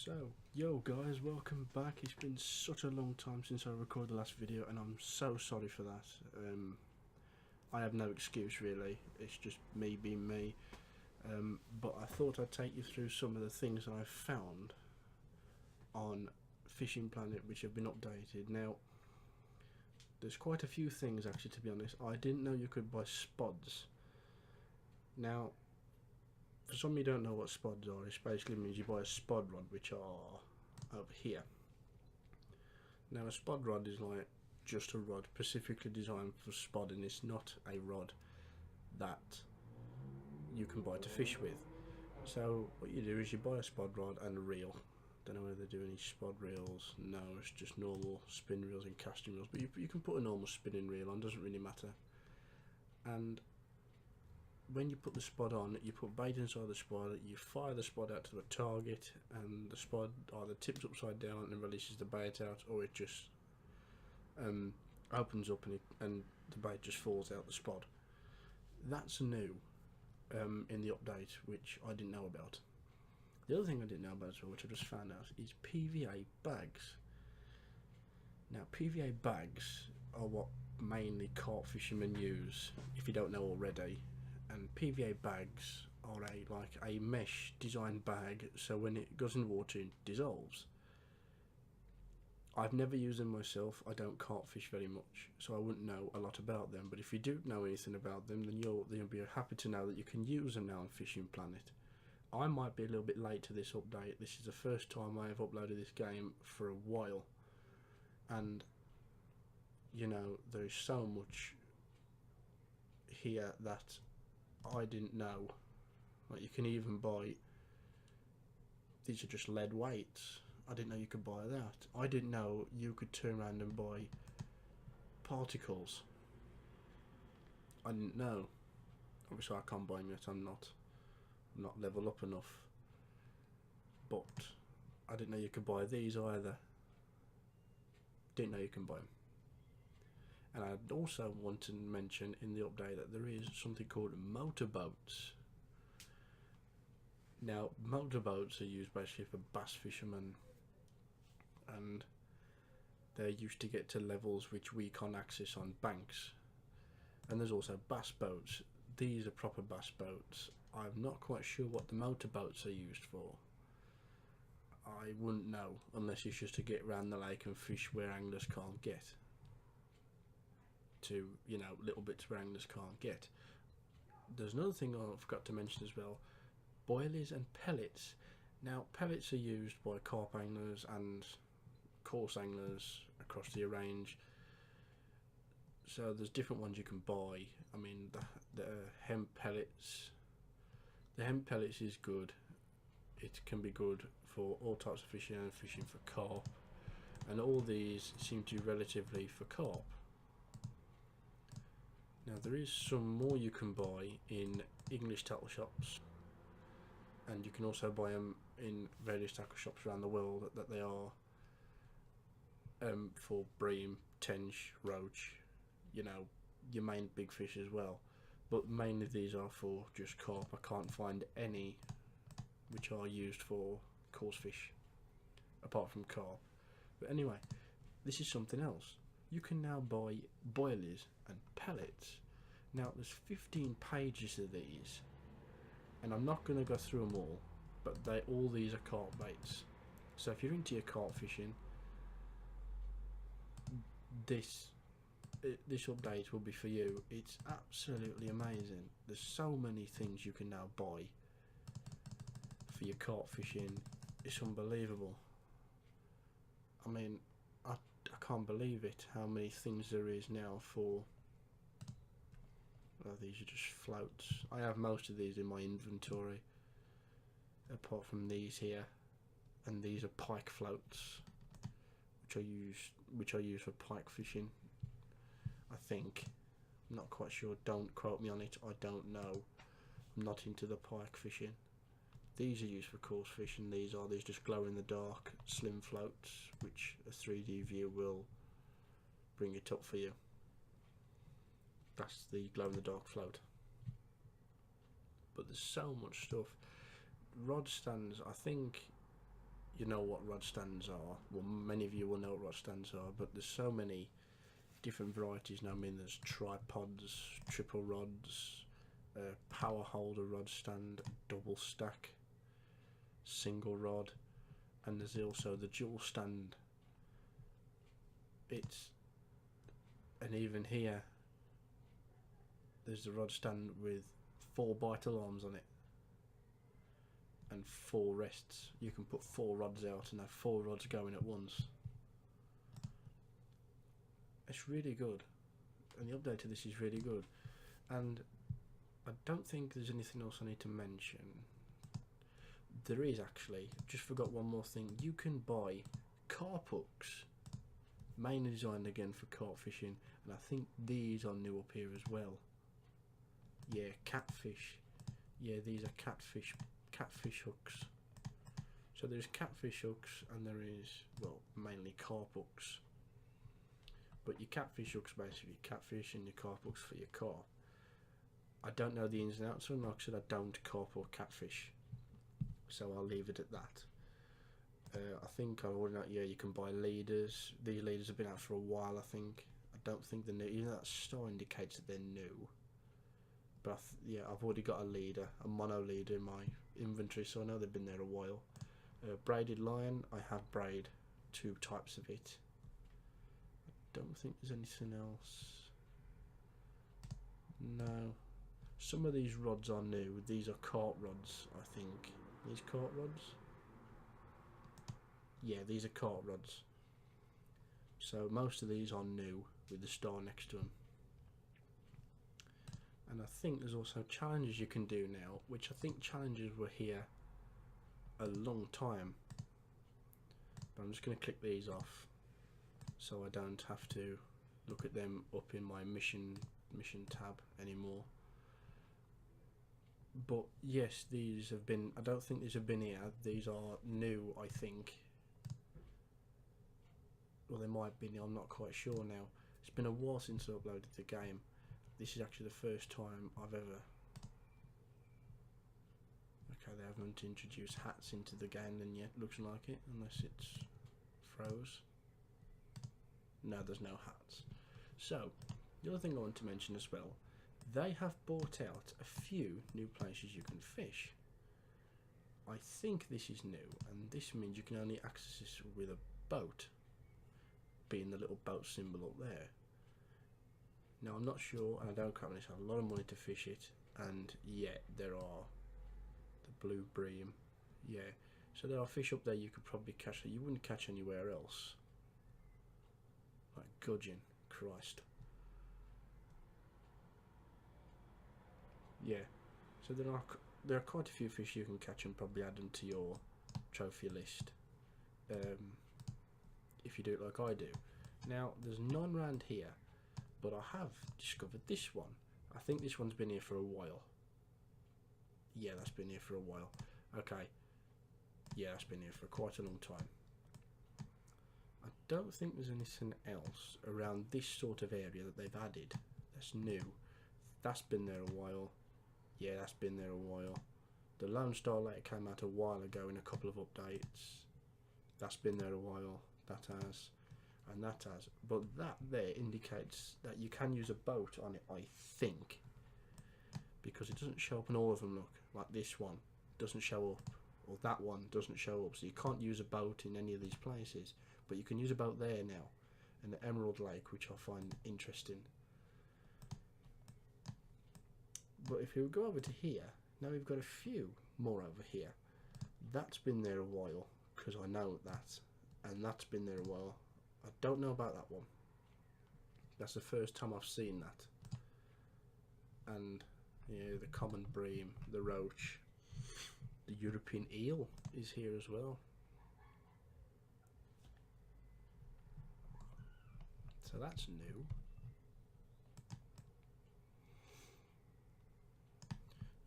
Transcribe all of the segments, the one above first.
So, yo guys, welcome back. It's been such a long time since I recorded the last video and I'm so sorry for that. I have no excuse really, it's just me being me. But I thought I'd take you through some of the things that I've found on Fishing Planet which have been updated. Now, there's quite a few things actually, to be honest. I didn't know you could buy spods. Now, for some of you don't know what spods are, it basically means you buy a spod rod, which are over here. Now a spod rod is like just a rod specifically designed for spodding. It's not a rod that you can buy to fish with. So what you do is you buy a spod rod and a reel. Don't know whether they do any spod reels. No, it's just normal spin reels and casting reels, but you can put a normal spinning reel on, doesn't really matter. And when you put the spod on, you put bait inside the spod, you fire the spod out to the target, and the spod either tips upside down and releases the bait out, or it just opens up and the bait just falls out the spod. That's new in the update, which I didn't know about. The other thing I didn't know about as well, which I just found out, is PVA bags. Now PVA bags are what mainly carp fishermen use, if you don't know already. And PVA bags are like a mesh designed bag, so when it goes in the water it dissolves. I've never used them myself. I don't carp fish very much, so I wouldn't know a lot about them, but if you do know anything about them, then you'll be happy to know that you can use them now on Fishing Planet. I might be a little bit late to this update. This is the first time I have uploaded this game for a while, and you know, there is so much here that I didn't know. Like, you can even buy, these are just lead weights. I didn't know you could buy that. I didn't know you could turn around and buy particles. I didn't know. Obviously I can't buy them yet, I'm not level up enough. But I didn't know you could buy these either. Didn't know you can buy them. And I also want to mention in the update that there is something called motorboats. Now, motorboats are used basically for bass fishermen, and they're used to get to levels which we can't access on banks. And there's also bass boats. These are proper bass boats. I'm not quite sure what the motorboats are used for. I wouldn't know unless it's just to get around the lake and fish where anglers can't get. To, you know, little bits where anglers can't get. There's another thing I forgot to mention as well, boilies and pellets. Now pellets are used by carp anglers and coarse anglers across the range, so there's different ones you can buy. I mean, the hemp pellets, the hemp pellets is good. It can be good for all types of fishing and fishing for carp, and all these seem to be relatively for carp. Now there is some more you can buy in English tackle shops, and you can also buy them in various tackle shops around the world that they are for bream, tench, roach, you know, your main big fish as well. But mainly these are for just carp. I can't find any which are used for coarse fish apart from carp. But anyway, this is something else. You can now buy boilies and pellets. Now there's 15 pages of these, and I'm not going to go through them all, but all these are carp baits. So if you're into your carp fishing, this update will be for you. It's absolutely amazing. There's so many things you can now buy for your carp fishing. It's unbelievable. I mean, I can't believe it how many things there is now for. Oh, these are just floats. I have most of these in my inventory, apart from these here, and these are pike floats, which I use for pike fishing, I think. I'm not quite sure. Don't quote me on it. I don't know. I'm not into the pike fishing. These are used for coarse fish, and these just glow in the dark slim floats, which a 3D view will bring it up for you. That's the glow in the dark float. But there's so much stuff. Rod stands, I think you know what rod stands are. Well, many of you will know what rod stands are, but there's so many different varieties now. I mean, there's tripods, triple rods, power holder rod stand, double stack, single rod, and there's also the dual stand. And even here there's the rod stand with 4 bite alarms on it and 4 rests. You can put 4 rods out and have 4 rods going at once. It's really good, and the update to this is really good. And I don't think there's anything else I need to mention. There is actually, just forgot one more thing. You can buy carp hooks, mainly designed again for carp fishing, and I think these are new up here as well. Yeah, catfish. Yeah, these are catfish hooks. So there's catfish hooks and there is, well, mainly carp hooks. But your catfish hooks basically catfish, and your carp hooks for your carp. I don't know the ins and outs, and like I said, I don't carp or catfish, so I'll leave it at that. I think I already know. Yeah, you can buy leaders. These leaders have been out for a while, I think. I don't think they're new. Even that star indicates that they're new. But yeah, I've already got a leader, a mono leader in my inventory, so I know they've been there a while. Braided line, I have braid, 2 types of it. I don't think there's anything else. No. Some of these rods are new. These are cart rods, I think. These cart rods? Yeah, these are cart rods. So most of these are new with the star next to them. And I think there's also challenges you can do now, which I think challenges were here a long time. But I'm just going to click these off so I don't have to look at them up in my mission tab anymore. But yes, these have been, I don't think these have been here. These are new, I think. Well, they might be new, I'm not quite sure now. It's been a while since I uploaded the game. This is actually the first time I've ever... Okay, they haven't introduced hats into the game then yet, looks like it, unless it's froze. No, there's no hats. So, the other thing I want to mention as well, they have brought out a few new places you can fish. I think this is new, and this means you can only access this with a boat, being the little boat symbol up there. Now I'm not sure, and I don't currently have a lot of money to fish it, and yet there are the blue bream, yeah. So there are fish up there you could probably catch that you wouldn't catch anywhere else. Like gudgeon, Christ. Yeah, so there are quite a few fish you can catch and probably add them to your trophy list, if you do it like I do. Now there's none around here, but I have discovered this one. I think this one's been here for a while. Yeah, that's been here for a while. Okay, yeah, that's been here for quite a long time. I don't think there's anything else around this sort of area that they've added that's new. That's been there a while. Yeah, that's been there a while. The Lone Star Lake came out a while ago in a couple of updates. That's been there a while. That has. And that has. But that there indicates that you can use a boat on it, I think. Because it doesn't show up in all of them, look. Like this one doesn't show up. Or that one doesn't show up. So you can't use a boat in any of these places. But you can use a boat there now. In the Emerald Lake, which I find interesting. But if you go over to here, now we've got a few more over here. That's been there a while, because I know that. And that's been there a while. I don't know about that one. That's the first time I've seen that. And yeah, the common bream, the roach, the European eel is here as well. So that's new.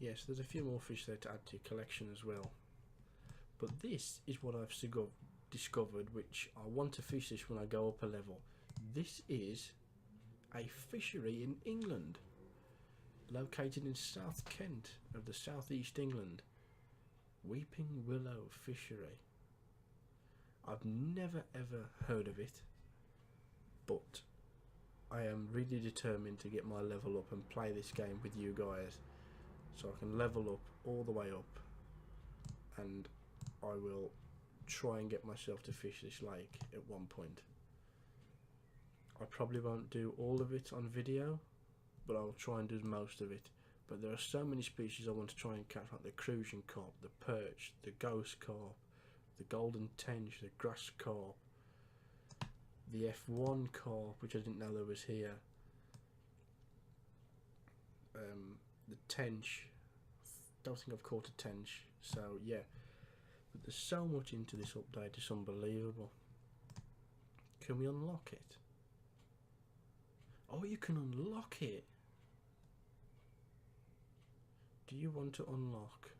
Yes, there's a few more fish there to add to your collection as well. But this is what I've discovered, which I want to fish this when I go up a level. This is a fishery in England, located in South Kent of the southeast England. Weeping Willow Fishery. I've never ever heard of it, but I am really determined to get my level up and play this game with you guys, so I can level up all the way up, and I will try and get myself to fish this lake at one point. I probably won't do all of it on video, but I'll try and do most of it. But there are so many species I want to try and catch, like the crucian carp, the perch, the ghost carp, the golden tench, the grass carp, the F1 carp, which I didn't know there was here, the tench. Don't think I've caught a tench, so yeah. But there's so much into this update, it's unbelievable. Can we unlock it? Oh, you can unlock it. Do you want to unlock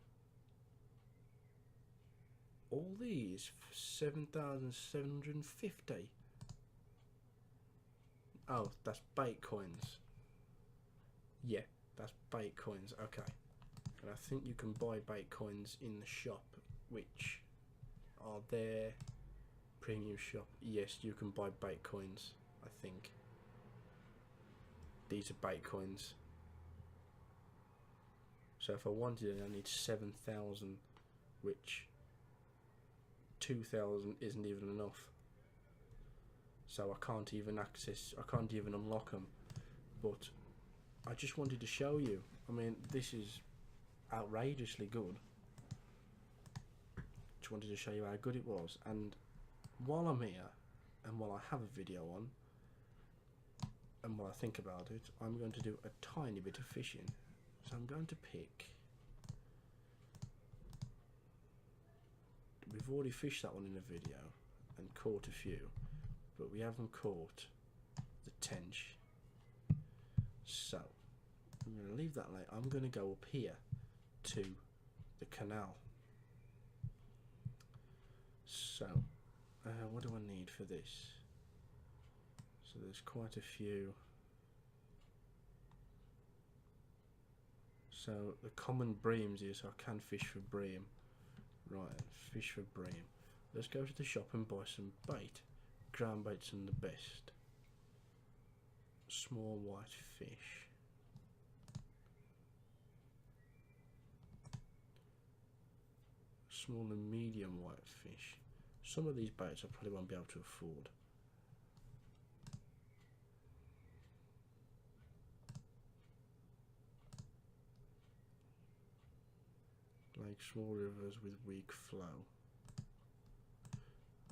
all these for 7,750? Oh, that's bait coins. Yeah, that's bait coins. Okay. And I think you can buy bait coins in the shop, which are their premium shop. Yes, you can buy bait coins, I think. These are bait coins. So if I wanted it, I need 7,000, which 2,000 isn't even enough. So I can't even unlock them. But I just wanted to show you. I mean, this is outrageously good. Just wanted to show you how good it was. And while I'm here, and while I have a video on, and while I think about it, I'm going to do a tiny bit of fishing. So I'm going to pick. We've already fished that one in a video and caught a few, but we haven't caught the tench. So I'm going to leave that lake. I'm going to go up here to the canal. So what do I need for this? So there's quite a few. So the common breams here, so I can fish for bream. Right, fish for bream. Let's go to the shop and buy some bait. Ground bait's and the best. Small white fish. Small and medium white fish. Some of these baits I probably won't be able to afford. Like small rivers with weak flow.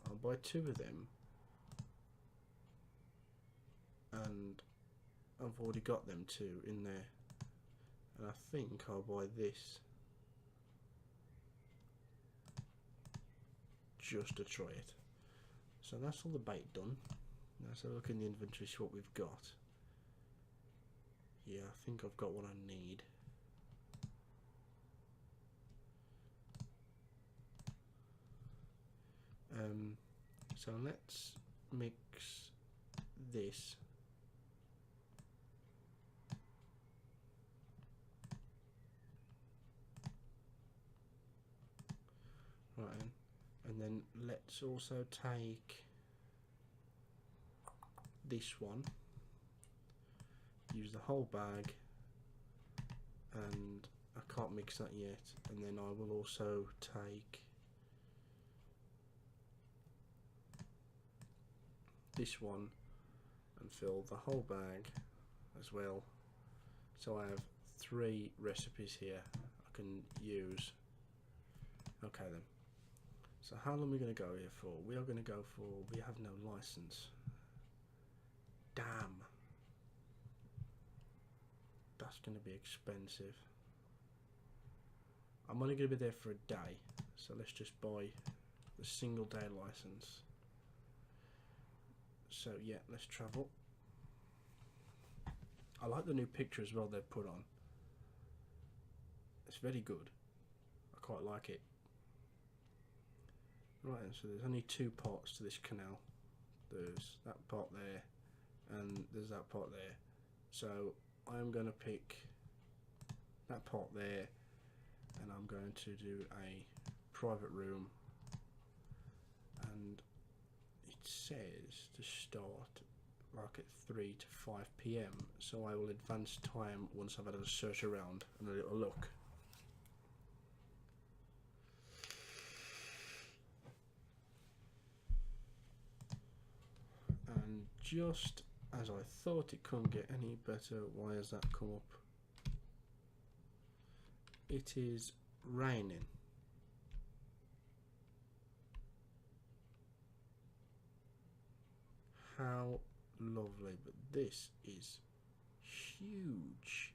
I'll buy 2 of them, and I've already got them 2 in there, and I think I'll buy this just to try it. So that's all the bait done. Now let's have a look in the inventory, see what we've got. Yeah, I think I've got what I need. So let's mix this. Right, and then let's also take this one, use the whole bag, and I can't mix that yet, and then I will also take this one and fill the whole bag as well. So I have 3 recipes here I can use. Okay then. So how long are we going to go here for? We are going to go for, we have no license. Damn. That's going to be expensive. I'm only going to be there for a day, so let's just buy the single day license. So yeah, let's travel. I like the new picture as well they've put on. It's very good. I quite like it. Right, so there's only 2 parts to this canal. There's that part there, and there's that part there. So I'm going to pick that part there, and I'm going to do a private room, and says to start like at 3 to 5 p.m. so I will advance time once I've had a search around and a little look. And just as I thought it couldn't get any better, why has that come up? It is raining. How lovely, but this is huge.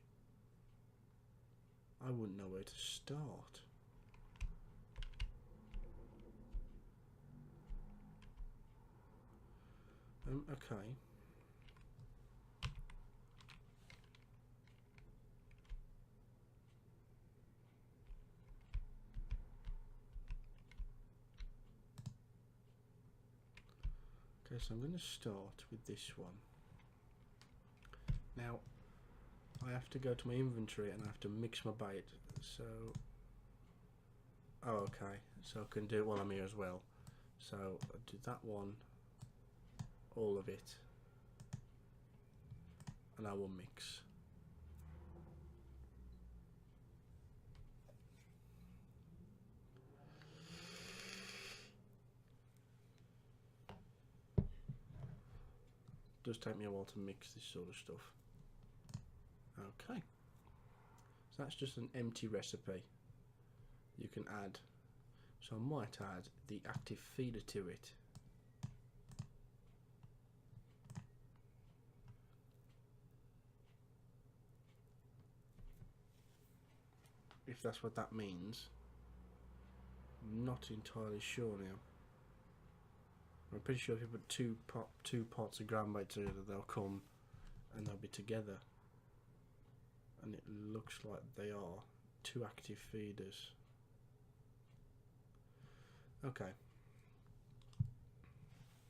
I wouldn't know where to start. Okay. Okay, so I'm going to start with this one. Now, I have to go to my inventory and I have to mix my bait. So, oh, okay. So I can do it while I'm here as well. So I'll do that one, all of it, and I will mix. It does take me a while to mix this sort of stuff. Okay, so that's just an empty recipe. You can add, so I might add the active feeder to it. If that's what that means, I'm not entirely sure now. I'm pretty sure if you put two pots of ground bait together, they'll come and they'll be together. And it looks like they are 2 active feeders. Okay.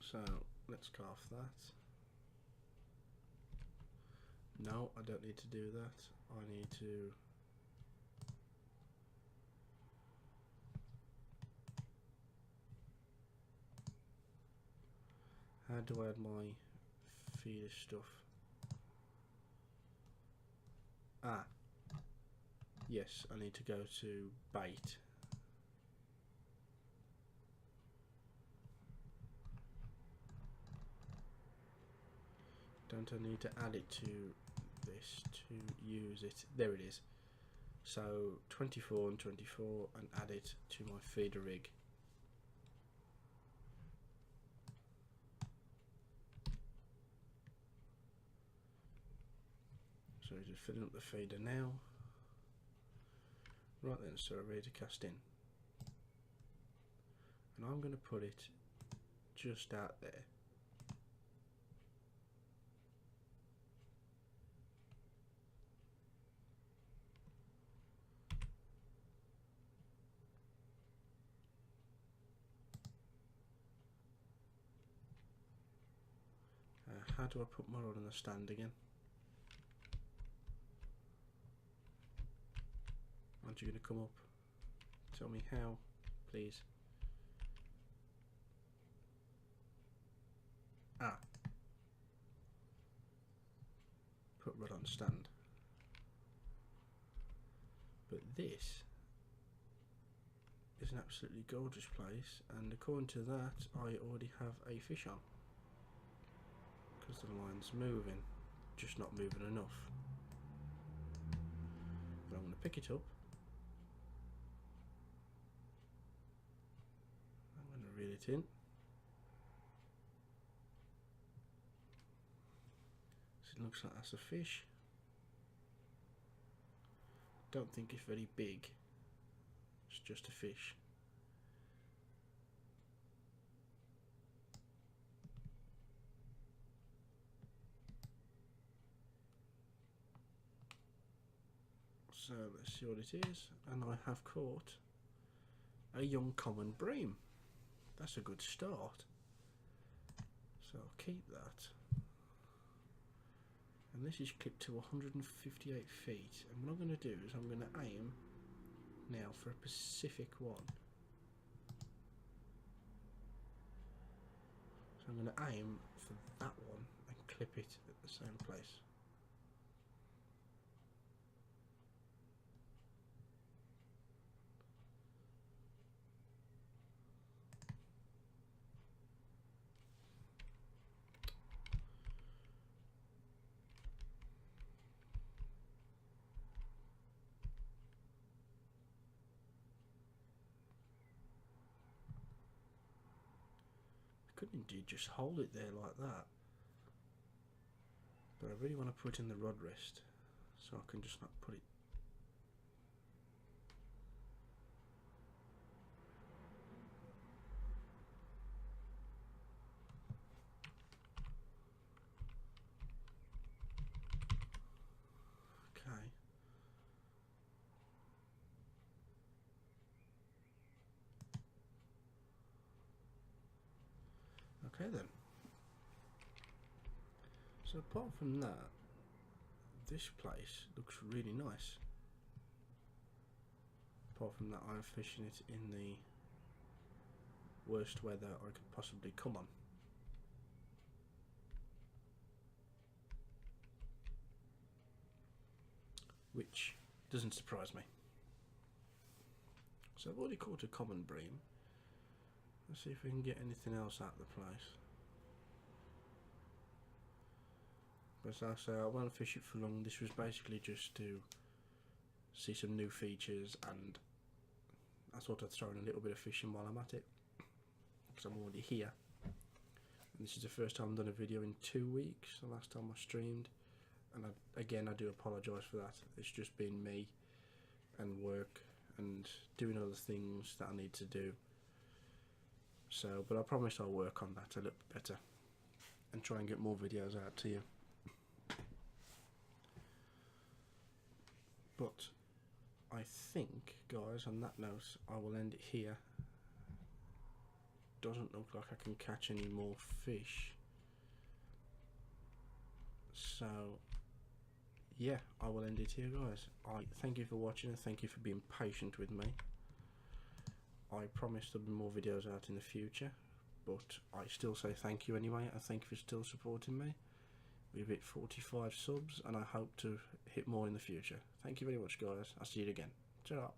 So let's carve that. No, I don't need to do that. I need to how do I add my feeder stuff? Ah, yes, I need to go to bait. Don't I need to add it to this to use it? There it is. So 24 and 24 and add it to my feeder rig. So just filling up the feeder now. Right then, so we're ready to cast in. And I'm going to put it just out there. How do I put my rod on the stand again? Aren't you going to come up? Tell me how, please. Ah. Put rod on stand. But this is an absolutely gorgeous place, and according to that, I already have a fish on. Because the line's moving, just not moving enough. But I'm going to pick it up. I'm going to reel it in. So it looks like that's a fish. Don't think it's very big. It's just a fish. So let's see what it is, and I have caught a young common bream. That's a good start. So I'll keep that. And this is clipped to 158 feet. And what I'm going to do is I'm going to aim now for a Pacific one. So I'm I'm going to aim for that one and clip it at the same place. I could indeed just hold it there like that, but I really want to put in the rod rest, so I can just not put it. Okay. Okay then. So apart from that, this place looks really nice. Apart from that, I'm fishing it in the worst weather I could possibly come on. Which doesn't surprise me. So I've already caught a common bream. Let's see if we can get anything else out of the place. But as I say, I won't fish it for long. This was basically just to see some new features, and I thought I'd throw in a little bit of fishing while I'm at it, because I'm already here. And this is the first time I've done a video in 2 weeks. The last time I streamed, and again I do apologise for that. It's just been me and work and doing other things that I need to do. So, but I promise I'll work on that a little bit better and try and get more videos out to you. But I think, guys, on that note, I will end it here. Doesn't look like I can catch any more fish. So, yeah, I will end it here, guys. I thank you for watching and thank you for being patient with me. I promise there'll be more videos out in the future, but I still say thank you anyway, and thank you for still supporting me. We've hit 45 subs, and I hope to hit more in the future. Thank you very much, guys. I'll see you again. Ciao.